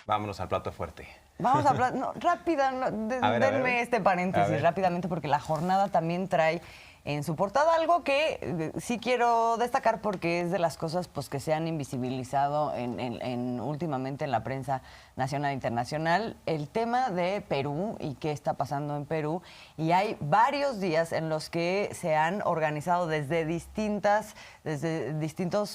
Vámonos al plato fuerte. Vamos a hablar, no, rápida, denme este paréntesis rápidamente porque la jornada también trae en su portada algo que sí quiero destacar porque es de las cosas pues, que se han invisibilizado últimamente en la prensa nacional e internacional, el tema de Perú y qué está pasando en Perú. Y hay varios días en los que se han organizado desde distintos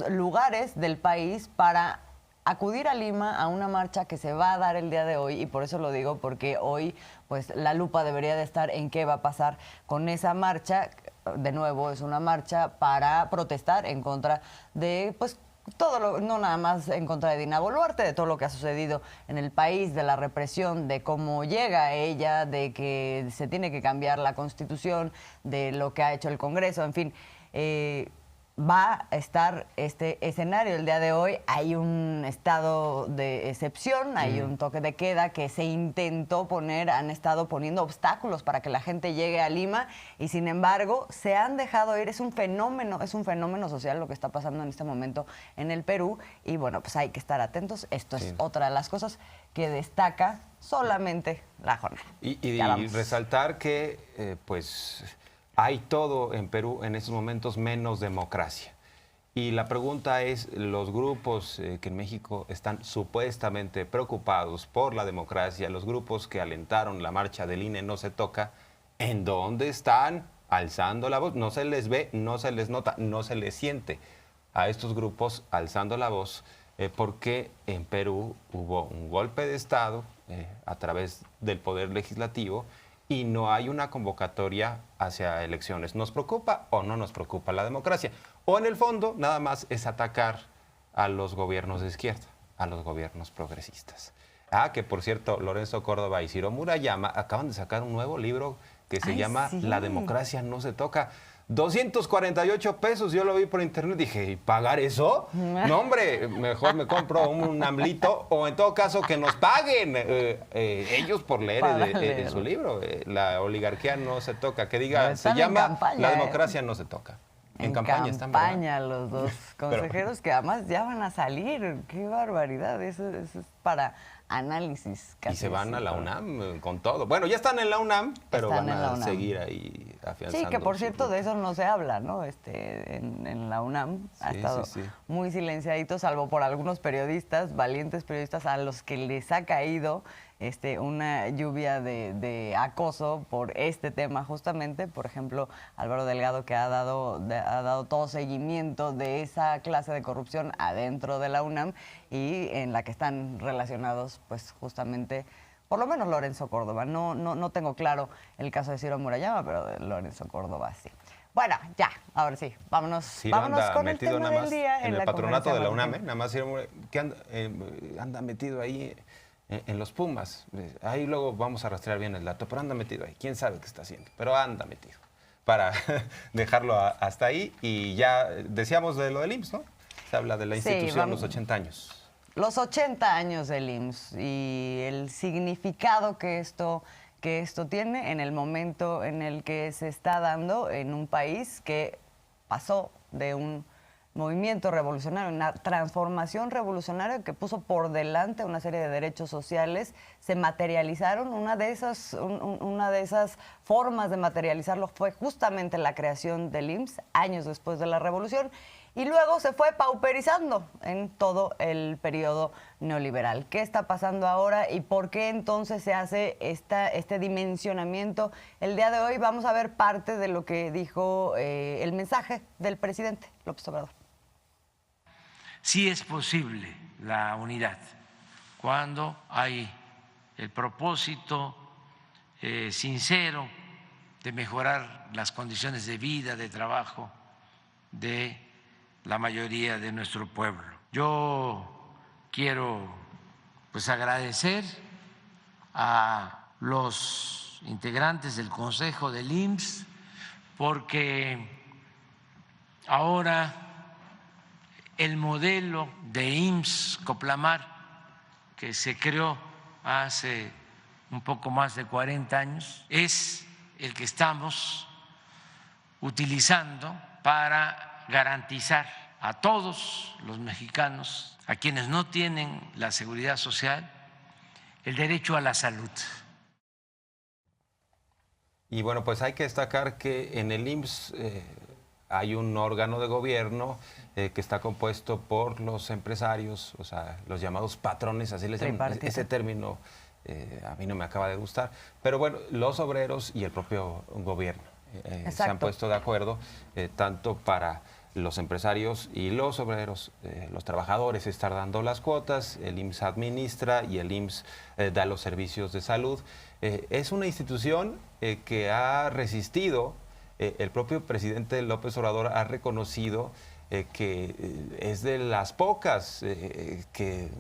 lugares del país para acudir a Lima a una marcha que se va a dar el día de hoy, y por eso lo digo, porque hoy pues la lupa debería de estar en qué va a pasar con esa marcha. De nuevo, es una marcha para protestar en contra de pues no nada más en contra de Dina Boluarte, de todo lo que ha sucedido en el país, de la represión, de cómo llega ella, de que se tiene que cambiar la Constitución, de lo que ha hecho el Congreso, en fin. Va a estar este escenario el día de hoy. Hay un estado de excepción, hay un toque de queda que se intentó poner, han estado poniendo obstáculos para que la gente llegue a Lima y sin embargo se han dejado ir. Es un fenómeno social lo que está pasando en este momento en el Perú y bueno, pues hay que estar atentos. Esto es otra de las cosas que destaca solamente la jornada. Y resaltar que pues hay todo en Perú en estos momentos menos democracia. Y la pregunta es, los grupos que en México están supuestamente preocupados por la democracia, los grupos que alentaron la marcha del INE no se toca, ¿en dónde están alzando la voz? No se les ve, no se les nota, no se les siente a estos grupos alzando la voz porque en Perú hubo un golpe de Estado a través del Poder Legislativo y no hay una convocatoria hacia elecciones. ¿Nos preocupa o no nos preocupa la democracia? O en el fondo, nada más es atacar a los gobiernos de izquierda, a los gobiernos progresistas. Que por cierto, Lorenzo Córdoba y Ciro Murayama acaban de sacar un nuevo libro que se llama La democracia no se toca. 248 pesos, yo lo vi por internet, dije, ¿y pagar eso? No, hombre, mejor me compro un AMLito o en todo caso que nos paguen ellos por leer su libro. La oligarquía no se toca, que diga, se llama campaña, La democracia no se toca. En campaña están, ¿verdad? Los dos consejeros que además ya van a salir. ¡Qué barbaridad! Eso es para análisis. Y se van a la UNAM con todo. Bueno, ya están en la UNAM, pero van a seguir ahí afianzando. Sí, que por cierto de eso no se habla, ¿no? En la UNAM ha estado muy silenciadito, salvo por algunos periodistas, valientes periodistas a los que les ha caído una lluvia de acoso por este tema justamente. Por ejemplo, Álvaro Delgado, que ha dado todo seguimiento de esa clase de corrupción adentro de la UNAM y en la que están relacionados pues justamente, por lo menos Lorenzo Córdoba. No tengo claro el caso de Ciro Murayama, pero de Lorenzo Córdoba sí. Bueno, ya, ahora sí, vámonos con el tema del día. En el patronato de la UNAM, nada más Ciro Murayama, que anda metido ahí en los Pumas. Ahí luego vamos a rastrear bien el dato, pero anda metido ahí. ¿Quién sabe qué está haciendo? Pero anda metido. Para dejarlo hasta ahí. Y ya decíamos de lo del IMSS, ¿no? Se habla de la institución, los 80 años. Los 80 años del IMSS y el significado que esto tiene en el momento en el que se está dando en un país que pasó de un movimiento revolucionario, una transformación revolucionaria que puso por delante una serie de derechos sociales, se materializaron. Una de esas formas de materializarlo fue justamente la creación del IMSS, años después de la revolución, y luego se fue pauperizando en todo el periodo neoliberal. ¿Qué está pasando ahora y por qué entonces se hace este dimensionamiento? El día de hoy vamos a ver parte de lo que dijo el mensaje del presidente López Obrador. Sí es posible la unidad cuando hay el propósito sincero de mejorar las condiciones de vida, de trabajo de la mayoría de nuestro pueblo. Yo quiero pues agradecer a los integrantes del Consejo del IMSS porque ahora el modelo de IMSS Coplamar, que se creó hace un poco más de 40 años, es el que estamos utilizando para garantizar a todos los mexicanos, a quienes no tienen la seguridad social, el derecho a la salud. Y bueno, pues hay que destacar que en el IMSS hay un órgano de gobierno que está compuesto por los empresarios, o sea, los llamados patrones, así les llaman. Ese término a mí no me acaba de gustar, pero bueno, los obreros y el propio gobierno se han puesto de acuerdo, tanto para los empresarios y los obreros, los trabajadores estar dando las cuotas, el IMSS administra y el IMSS da los servicios de salud. Es una institución que ha resistido, el propio presidente López Obrador ha reconocido que es de las pocas que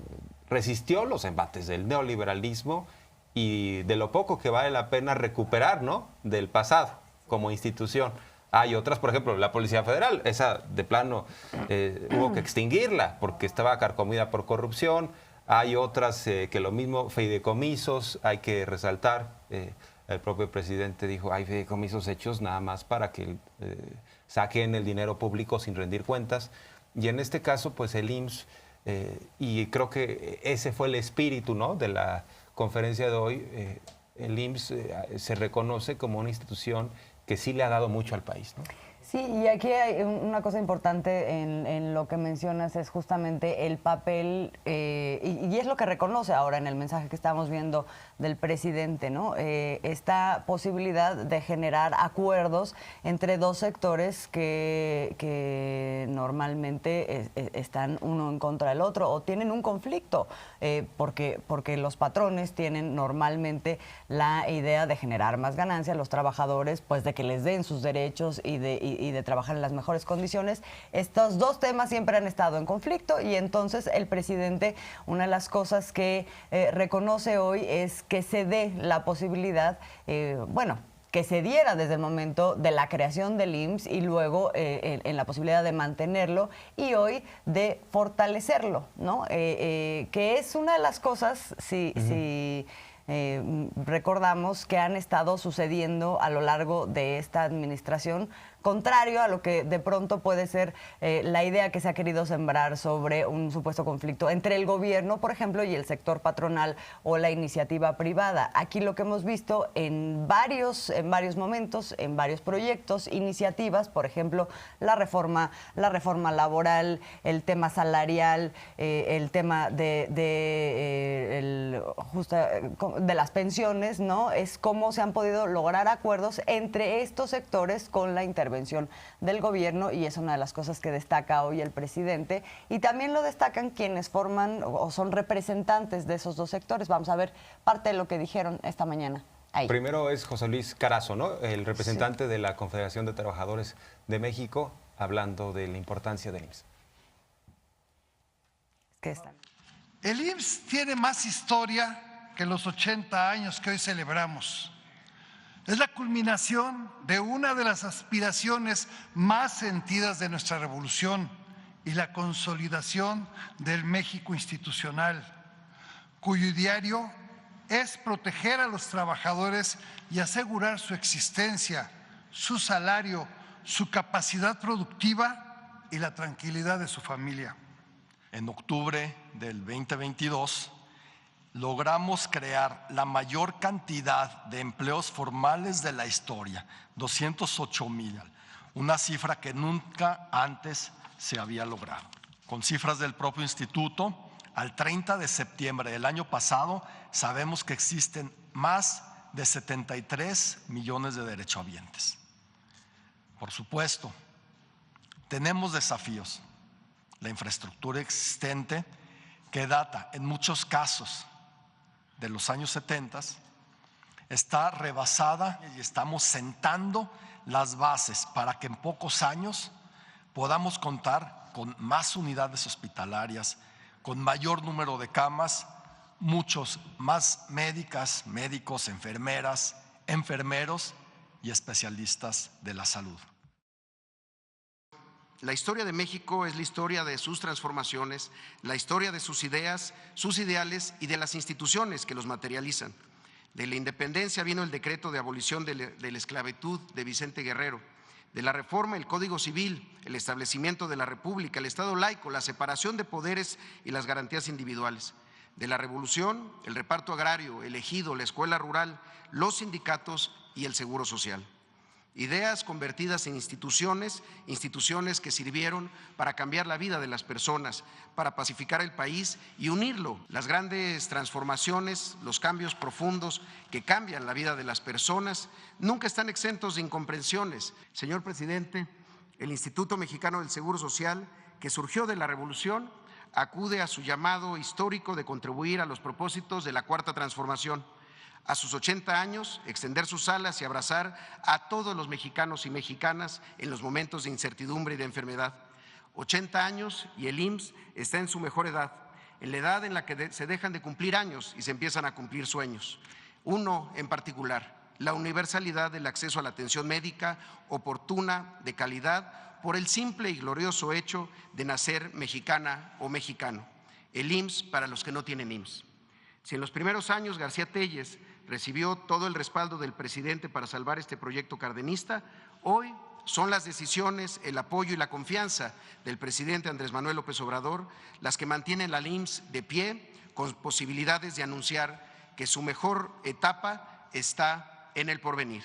resistió los embates del neoliberalismo y de lo poco que vale la pena recuperar, ¿no?, del pasado como institución. Hay otras, por ejemplo, la Policía Federal, esa de plano hubo que extinguirla porque estaba carcomida por corrupción. Hay otras que lo mismo, fideicomisos, hay que resaltar. El propio presidente dijo, hay fideicomisos hechos nada más para que saquen el dinero público sin rendir cuentas. Y en este caso, pues el IMSS, y creo que ese fue el espíritu, ¿no?, de la conferencia de hoy, el IMSS se reconoce como una institución que sí le ha dado mucho al país, ¿no? Sí, y aquí hay una cosa importante en lo que mencionas, es justamente el papel, y es lo que reconoce ahora en el mensaje que estamos viendo del presidente, ¿no? Esta posibilidad de generar acuerdos entre dos sectores que normalmente están uno en contra del otro o tienen un conflicto, porque los patrones tienen normalmente la idea de generar más ganancias, los trabajadores pues de que les den sus derechos y de trabajar en las mejores condiciones. Estos dos temas siempre han estado en conflicto y entonces el presidente, una de las cosas que reconoce hoy es que se dé la posibilidad, que se diera desde el momento de la creación del IMSS y luego en la posibilidad de mantenerlo y hoy de fortalecerlo, ¿no? Que es una de las cosas, recordamos, que han estado sucediendo a lo largo de esta administración, contrario a lo que de pronto puede ser la idea que se ha querido sembrar sobre un supuesto conflicto entre el gobierno, por ejemplo, y el sector patronal o la iniciativa privada. Aquí lo que hemos visto en varios momentos, en varios proyectos, iniciativas, por ejemplo, la reforma laboral, el tema salarial, el tema de las pensiones, ¿no? Es cómo se han podido lograr acuerdos entre estos sectores con la intervención del gobierno, y es una de las cosas que destaca hoy el presidente, y también lo destacan quienes forman o son representantes de esos dos sectores. Vamos a ver parte de lo que dijeron esta mañana. Ahí. Primero es José Luis Carazo, ¿no?, el representante de la Confederación de Trabajadores de México, hablando de la importancia del IMSS. El IMSS tiene más historia que los 80 años que hoy celebramos. Es la culminación de una de las aspiraciones más sentidas de nuestra revolución y la consolidación del México institucional, cuyo ideario es proteger a los trabajadores y asegurar su existencia, su salario, su capacidad productiva y la tranquilidad de su familia. En octubre del 2022, logramos crear la mayor cantidad de empleos formales de la historia, 208,000, una cifra que nunca antes se había logrado. Con cifras del propio instituto, al 30 de septiembre del año pasado, sabemos que existen más de 73 millones de derechohabientes. Por supuesto, tenemos desafíos. La infraestructura existente, que data en muchos casos de los años 70, está rebasada y estamos sentando las bases para que en pocos años podamos contar con más unidades hospitalarias, con mayor número de camas, muchos más médicas, médicos, enfermeras, enfermeros y especialistas de la salud. La historia de México es la historia de sus transformaciones, la historia de sus ideas, sus ideales y de las instituciones que los materializan. De la independencia vino el decreto de abolición de la esclavitud de Vicente Guerrero. De la reforma, el Código Civil, el establecimiento de la República, el Estado laico, la separación de poderes y las garantías individuales. de la revolución, el reparto agrario, el ejido, la escuela rural, los sindicatos y el seguro social. Ideas convertidas en instituciones que sirvieron para cambiar la vida de las personas, para pacificar el país y unirlo. Las grandes transformaciones, los cambios profundos que cambian la vida de las personas, nunca están exentos de incomprensiones. Señor presidente, el Instituto Mexicano del Seguro Social, que surgió de la revolución, acude a su llamado histórico de contribuir a los propósitos de la Cuarta Transformación. A sus 80 años, extender sus alas y abrazar a todos los mexicanos y mexicanas en los momentos de incertidumbre y de enfermedad. 80 años y el IMSS está en su mejor edad, en la edad en la que se dejan de cumplir años y se empiezan a cumplir sueños. Uno en particular, la universalidad del acceso a la atención médica oportuna, de calidad, por el simple y glorioso hecho de nacer mexicana o mexicano. El IMSS para los que no tienen IMSS. Si en los primeros años García Telles recibió todo el respaldo del presidente para salvar este proyecto cardenista, hoy son las decisiones, el apoyo y la confianza del presidente Andrés Manuel López Obrador las que mantienen al IMSS de pie, con posibilidades de anunciar que su mejor etapa está en el porvenir.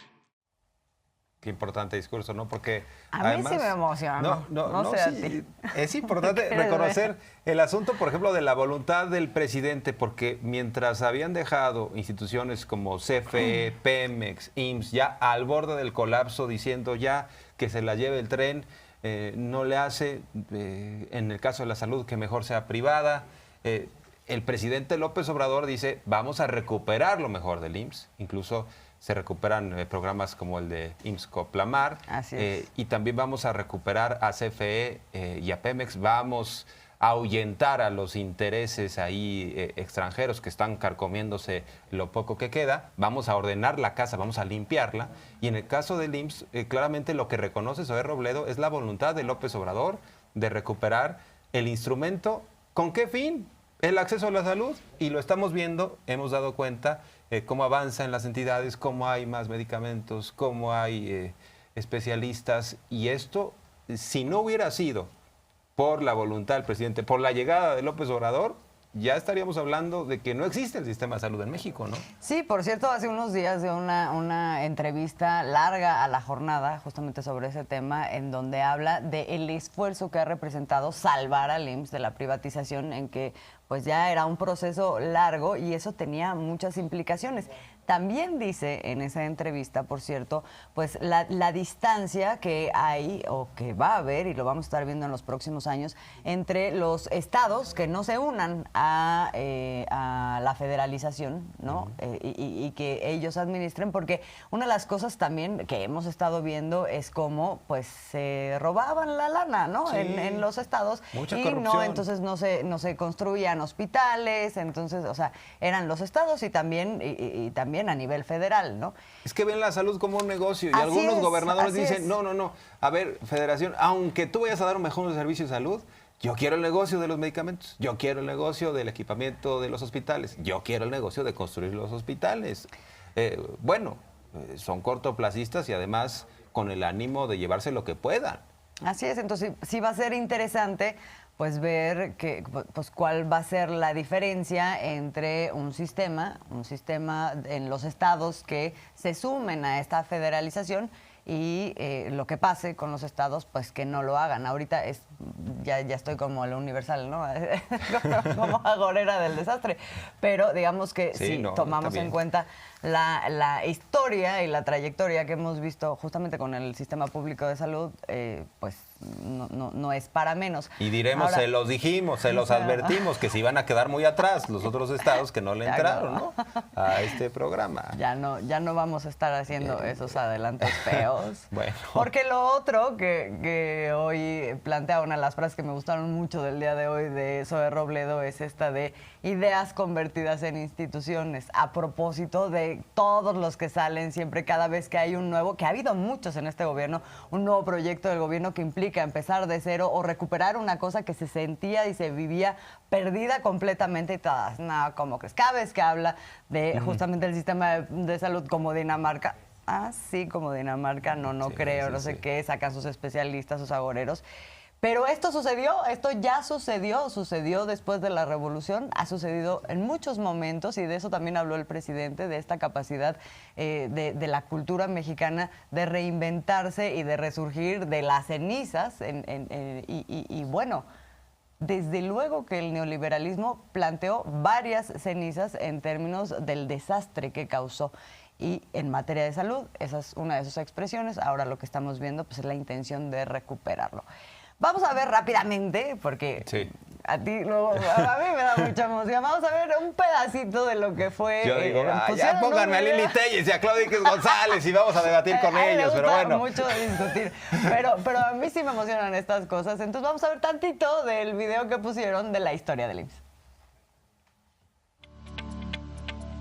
Qué importante discurso, ¿no? Porque a además, mí sí me emociona. No sé sí, a ti. es importante reconocer el asunto, por ejemplo, de la voluntad del presidente, porque mientras habían dejado instituciones como CFE, Pemex, IMSS, ya al borde del colapso, diciendo ya que se la lleve el tren, no le hace, en el caso de la salud, que mejor sea privada. El presidente López Obrador dice, vamos a recuperar lo mejor del IMSS, incluso se recuperan programas como el de IMSS Coplamar. Así es. Y también vamos a recuperar a CFE y a Pemex. Vamos a ahuyentar a los intereses ahí extranjeros que están carcomiéndose lo poco que queda. Vamos a ordenar la casa, vamos a limpiarla. Y en el caso del IMSS, claramente lo que reconoce Zoé Robledo es la voluntad de López Obrador de recuperar el instrumento. ¿Con qué fin? El acceso a la salud. Y lo estamos viendo, hemos dado cuenta cómo avanza en las entidades, cómo hay más medicamentos, cómo hay especialistas. Y esto, si no hubiera sido por la voluntad del presidente, por la llegada de López Obrador, ya estaríamos hablando de que no existe el sistema de salud en México, ¿no? Sí, por cierto, hace unos días de una entrevista larga a La Jornada, justamente sobre ese tema, en donde habla del esfuerzo que ha representado salvar al IMSS de la privatización, en que pues ya era un proceso largo y eso tenía muchas implicaciones. También dice en esa entrevista, por cierto, pues la distancia que hay o que va a haber, y lo vamos a estar viendo en los próximos años, entre los estados que no se unan a la federalización, ¿no? Y que ellos administren, porque una de las cosas también que hemos estado viendo es cómo pues se robaban la lana, ¿no? Sí. En los estados. Mucha y corrupción. no, entonces no se construían hospitales, entonces, o sea, eran los estados y también a nivel federal, ¿no? Es que ven la salud como un negocio y Así algunos es, gobernadores así dicen, es. no, a ver, federación, aunque tú vayas a dar un mejor servicio de salud, yo quiero el negocio de los medicamentos, yo quiero el negocio del equipamiento de los hospitales, yo quiero el negocio de construir los hospitales. Son cortoplacistas y además con el ánimo de llevarse lo que puedan. Así es, entonces sí va a ser interesante pues ver pues cuál va a ser la diferencia entre un sistema en los estados que se sumen a esta federalización y lo que pase con los estados pues que no lo hagan. Ahorita ya estoy como el universal, ¿no? Como agorera del desastre, pero digamos que Sí, si no, tomamos está bien. en cuenta la historia y la trayectoria que hemos visto justamente con el sistema público de salud, pues no es para menos. Y diremos, Ahora, se los dijimos, se los advertimos, que se iban a quedar muy atrás los otros estados que no le Ya, entraron, claro. ¿no? A este programa. Ya no vamos a estar haciendo esos adelantos feos. Bueno. Porque lo otro que hoy plantea, una de las frases que me gustaron mucho del día de hoy de Zoé Robledo, es esta de ideas convertidas en instituciones, a propósito de todos los que salen siempre, cada vez que hay un nuevo, que ha habido muchos en este gobierno, un nuevo proyecto del gobierno que implica empezar de cero o recuperar una cosa que se sentía y se vivía perdida completamente y todas. No, ¿cómo crees? Cada vez que habla de justamente el sistema de salud como Dinamarca, sí, como Dinamarca, no Sí, creo, sí, no sé sí. qué, sacan sus especialistas, sus agoreros. Pero esto ya sucedió después de la revolución, ha sucedido en muchos momentos y de eso también habló el presidente, de esta capacidad de la cultura mexicana de reinventarse y de resurgir de las cenizas. Y bueno, desde luego que el neoliberalismo planteó varias cenizas en términos del desastre que causó. Y en materia de salud, esa es una de sus expresiones. Ahora lo que estamos viendo pues, es la intención de recuperarlo. Vamos a ver rápidamente, porque sí. a mí me da mucha emoción. Vamos a ver un pedacito de lo que fue. Yo digo, ya pónganme a Lili Telles y a Claudia X González y vamos a debatir con ellos, pero bueno. Mucho discutir, pero a mí sí me emocionan estas cosas. Entonces vamos a ver tantito del video que pusieron de la historia del IMSS.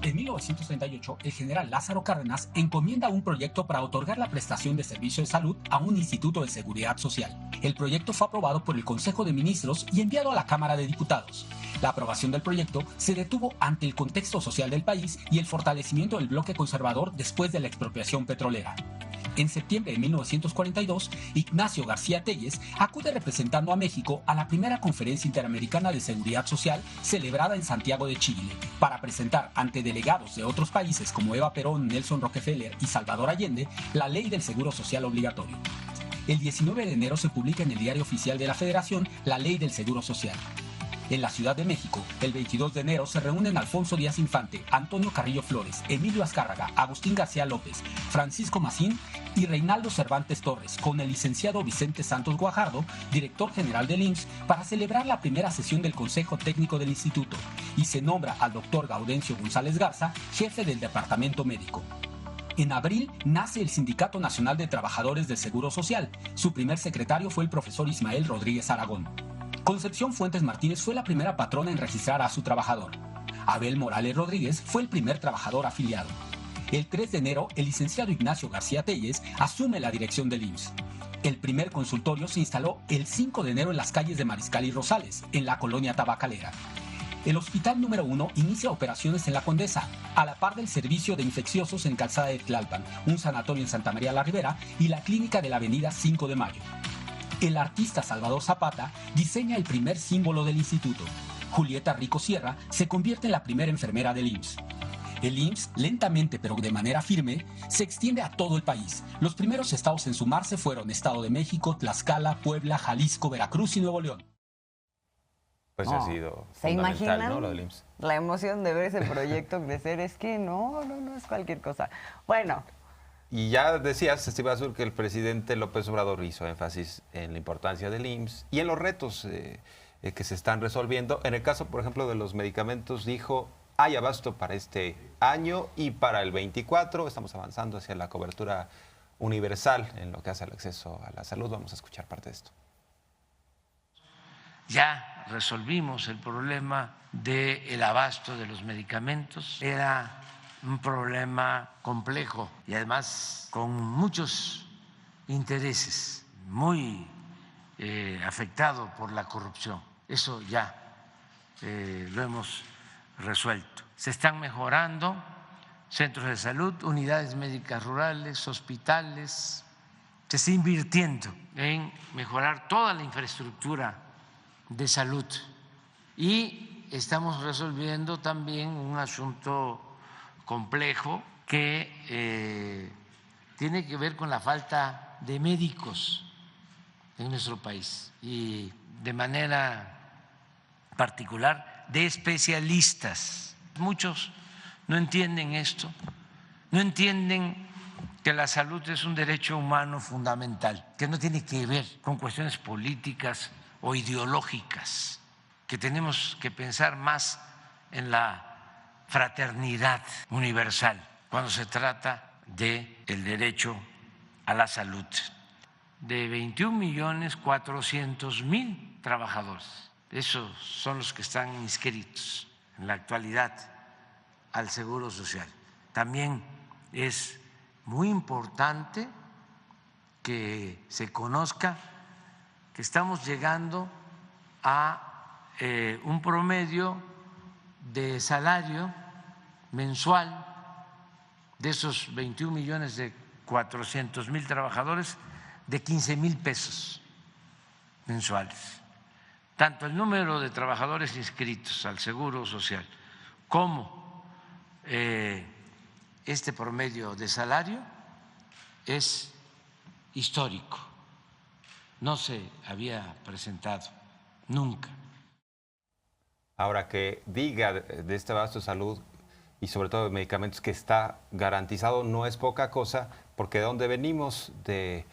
En 1938, el general Lázaro Cárdenas encomienda un proyecto para otorgar la prestación de servicio de salud a un instituto de seguridad social. El proyecto fue aprobado por el Consejo de Ministros y enviado a la Cámara de Diputados. La aprobación del proyecto se detuvo ante el contexto social del país y el fortalecimiento del bloque conservador después de la expropiación petrolera. En septiembre de 1942, Ignacio García Telles acude representando a México a la primera Conferencia Interamericana de Seguridad Social celebrada en Santiago de Chile, para presentar ante delegados de otros países como Eva Perón, Nelson Rockefeller y Salvador Allende la Ley del Seguro Social Obligatorio. El 19 de enero se publica en el Diario Oficial de la Federación la Ley del Seguro Social. En la Ciudad de México, el 22 de enero se reúnen Alfonso Díaz Infante, Antonio Carrillo Flores, Emilio Azcárraga, Agustín García López, Francisco Macín y Reinaldo Cervantes Torres, con el licenciado Vicente Santos Guajardo, director general del IMSS, para celebrar la primera sesión del Consejo Técnico del Instituto, y se nombra al doctor Gaudencio González Garza, jefe del Departamento Médico. En abril nace el Sindicato Nacional de Trabajadores del Seguro Social. Su primer secretario fue el profesor Ismael Rodríguez Aragón. Concepción Fuentes Martínez fue la primera patrona en registrar a su trabajador. Abel Morales Rodríguez fue el primer trabajador afiliado. El 3 de enero, el licenciado Ignacio García Telles asume la dirección del IMSS. El primer consultorio se instaló el 5 de enero en las calles de Mariscal y Rosales, en la colonia tabacalera. El Hospital número 1 inicia operaciones en La Condesa, a la par del servicio de infecciosos en Calzada de Tlalpan, un sanatorio en Santa María la Ribera y la clínica de la avenida 5 de Mayo. El artista Salvador Zapata diseña el primer símbolo del instituto. Julieta Rico Sierra se convierte en la primera enfermera del IMSS. El IMSS, lentamente pero de manera firme, se extiende a todo el país. Los primeros estados en sumarse fueron Estado de México, Tlaxcala, Puebla, Jalisco, Veracruz y Nuevo León. Pues ha sido ¿se fundamental, imaginan, ¿no? Lo del IMSS. La emoción de ver ese proyecto crecer? Es que no es cualquier cosa. Bueno. Y ya decías, Steve Azul, que el presidente López Obrador hizo énfasis en la importancia del IMSS y en los retos que se están resolviendo. En el caso, por ejemplo, de los medicamentos, dijo, hay abasto para este año y para el 24. Estamos avanzando hacia la cobertura universal en lo que hace al acceso a la salud. Vamos a escuchar parte de esto. Ya resolvimos el problema del abasto de los medicamentos. Era un problema complejo y además con muchos intereses, muy afectado por la corrupción. Eso ya lo hemos resuelto. Se están mejorando centros de salud, unidades médicas rurales, hospitales. Se está invirtiendo en mejorar toda la infraestructura de salud y estamos resolviendo también un asunto complejo que tiene que ver con la falta de médicos en nuestro país y de manera particular de especialistas. Muchos no entienden esto, no entienden que la salud es un derecho humano fundamental, que no tiene que ver con cuestiones políticas o ideológicas, que tenemos que pensar más en la fraternidad universal cuando se trata del derecho a la salud. De 21.400.000 trabajadores, esos son los que están inscritos en la actualidad al Seguro Social. También es muy importante que se conozca que estamos llegando a un promedio de salario mensual de esos 21.400.000 trabajadores de 15,000 pesos mensuales. Tanto el número de trabajadores inscritos al Seguro Social como este promedio de salario es histórico. No se había presentado nunca. Ahora, que diga de este abasto de salud y sobre todo de medicamentos que está garantizado no es poca cosa, porque de donde venimos de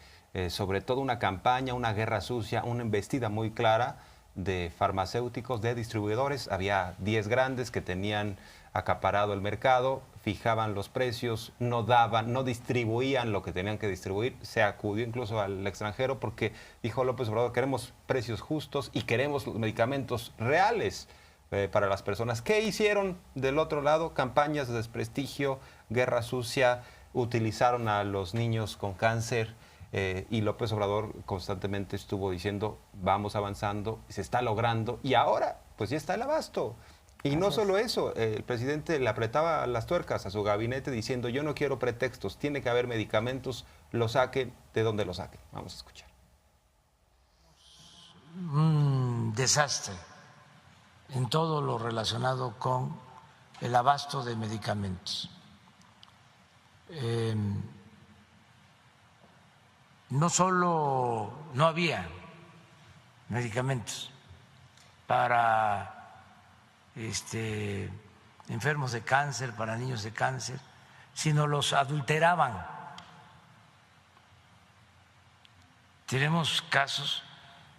sobre todo una campaña, una guerra sucia, una embestida muy clara de farmacéuticos, de distribuidores. Había 10 grandes que tenían acaparado el mercado, fijaban los precios, no daban, no distribuían lo que tenían que distribuir. Se acudió incluso al extranjero porque dijo López Obrador: queremos precios justos y queremos medicamentos reales para las personas. ¿Qué hicieron del otro lado? Campañas de desprestigio, guerra sucia, utilizaron a los niños con cáncer. Y López Obrador constantemente estuvo diciendo: vamos avanzando, se está logrando, y ahora pues ya está el abasto. Y no solo eso, el presidente le apretaba las tuercas a su gabinete diciendo: yo no quiero pretextos, tiene que haber medicamentos, lo saquen de donde lo saquen. Vamos a escuchar. Un desastre en todo lo relacionado con el abasto de medicamentos. No solo no había medicamentos para enfermos de cáncer, para niños de cáncer, sino los adulteraban. Tenemos casos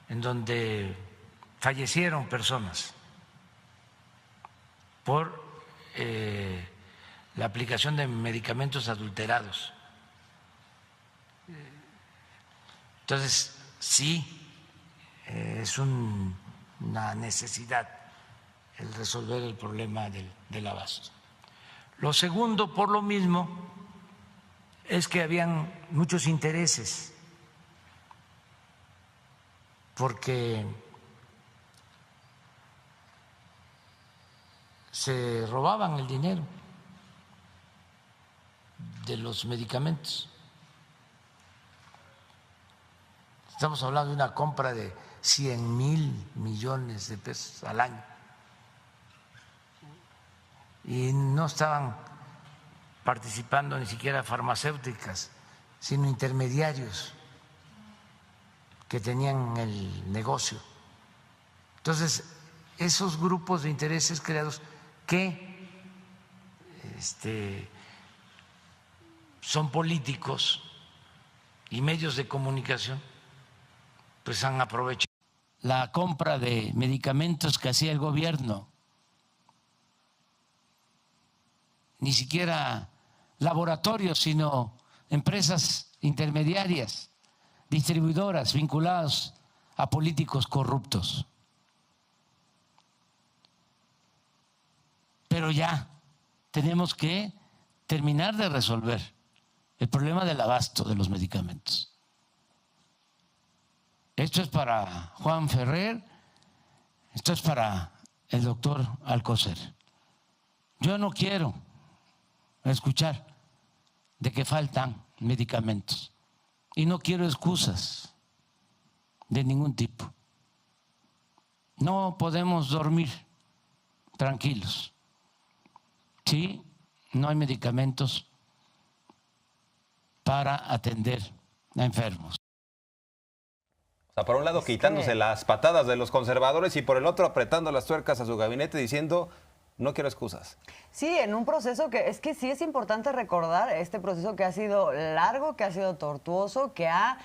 en donde fallecieron personas por la aplicación de medicamentos adulterados. Entonces, sí, es una necesidad el resolver el problema del abasto. Lo segundo, por lo mismo, es que habían muchos intereses, porque se robaban el dinero de los medicamentos. Estamos hablando de una compra de 100,000 millones de pesos al año. Y no estaban participando ni siquiera farmacéuticas, sino intermediarios que tenían el negocio. Entonces, esos grupos de intereses creados que son políticos y medios de comunicación, pues han aprovechado la compra de medicamentos que hacía el gobierno. Ni siquiera laboratorios, sino empresas intermediarias, distribuidoras vinculadas a políticos corruptos. Pero ya tenemos que terminar de resolver el problema del abasto de los medicamentos. Esto es para Juan Ferrer, esto es para el doctor Alcocer. Yo no quiero escuchar de que faltan medicamentos y no quiero excusas de ningún tipo. No podemos dormir tranquilos si no hay medicamentos para atender a enfermos. O sea, por un lado quitándose las patadas de los conservadores y por el otro apretando las tuercas a su gabinete diciendo: no quiero excusas. Sí, en un proceso que sí es importante recordar este proceso que ha sido largo, que ha sido tortuoso, que ha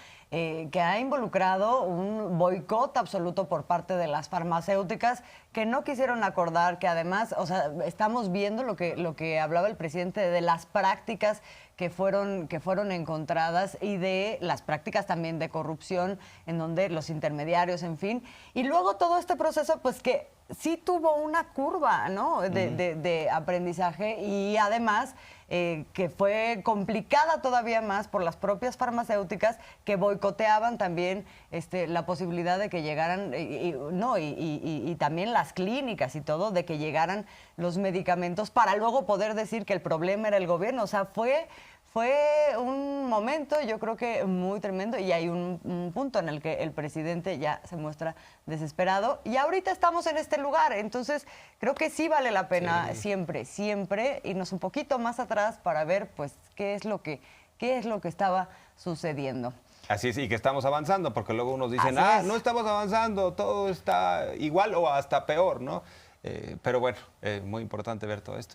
involucrado un boicot absoluto por parte de las farmacéuticas que no quisieron acordar, que además, o sea, estamos viendo lo que hablaba el presidente de las prácticas que fueron encontradas y de las prácticas también de corrupción en donde los intermediarios, en fin, y luego todo este proceso pues que sí tuvo una curva, ¿no? de aprendizaje y además que fue complicada todavía más por las propias farmacéuticas que boicoteaban también la posibilidad de que llegaran y también las clínicas y todo, de que llegaran los medicamentos para luego poder decir que el problema era el gobierno. O sea, fue fue un momento, yo creo que muy tremendo, y hay un punto en el que el presidente ya se muestra desesperado, y ahorita estamos en este lugar, entonces creo que sí vale la pena siempre irnos un poquito más atrás para ver pues qué es lo que estaba sucediendo. Así es, y que estamos avanzando, porque luego unos dicen, Así es. no estamos avanzando, todo está igual o hasta peor, ¿no? Pero bueno, muy importante ver todo esto.